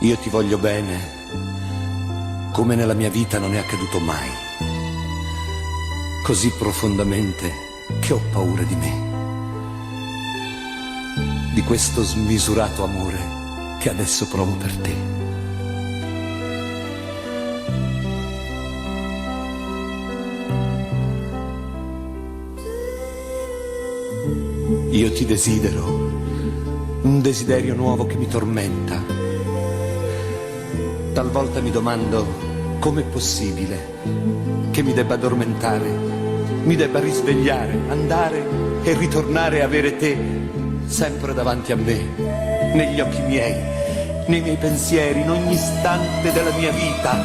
Io ti voglio bene come nella mia vita non è accaduto mai, così profondamente che ho paura di me, di questo smisurato amore che adesso provo per te. Io ti desidero, un desiderio nuovo che mi tormenta. Talvolta mi domando com'è possibile che mi debba addormentare, mi debba risvegliare, andare e ritornare a avere te sempre davanti a me, negli occhi miei, nei miei pensieri, in ogni istante della mia vita.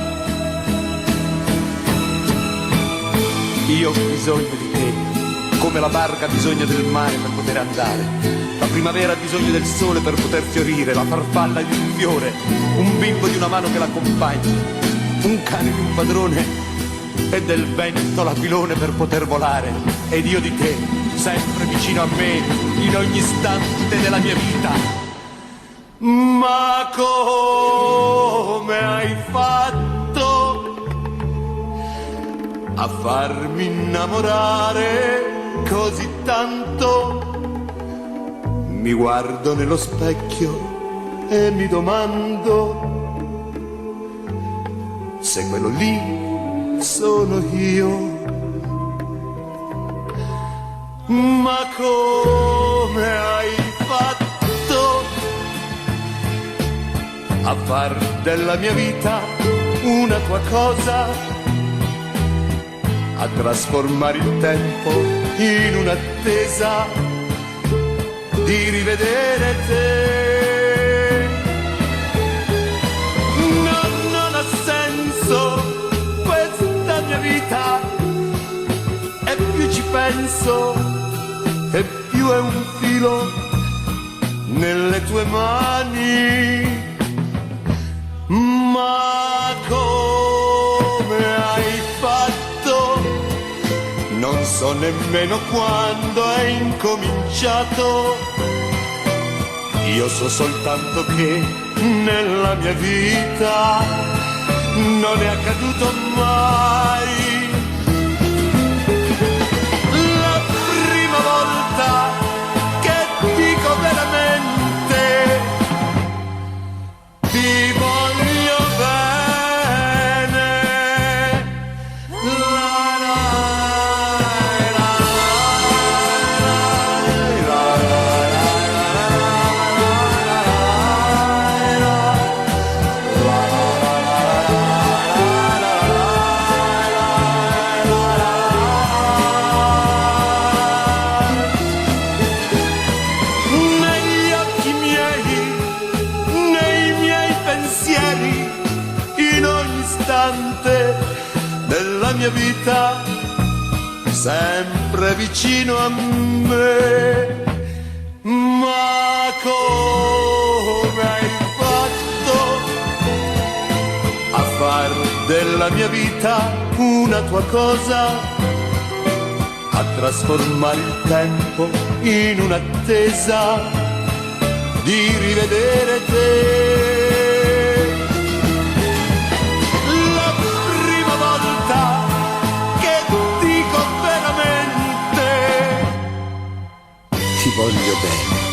Io ho bisogno di te, come la barca ha bisogno del mare per poter andare. La primavera ha bisogno del sole per poter fiorire, la farfalla di un fiore, un bimbo di una mano che l'accompagni, un cane di un padrone e del vento l'aquilone per poter volare. Ed io di te, sempre vicino a me, in ogni istante della mia vita. Ma come hai fatto a farmi innamorare così tanto? Mi guardo nello specchio e mi domando se quello lì sono io. Ma come hai fatto a far della mia vita una tua cosa, a trasformare il tempo in un'attesa di rivedere te? Non ha senso questa mia vita, e più ci penso e più è un filo nelle tue mani. Ma come hai fatto? Non so nemmeno quando è incominciato. Io so soltanto che nella mia vita non è accaduto mai. La prima volta che dico veramente ti voglio bene. In ogni istante della mia vita, sempre vicino a me. Ma come hai fatto a far della mia vita una tua cosa, a trasformare il tempo in un'attesa di rivedere te? Ti voglio bene.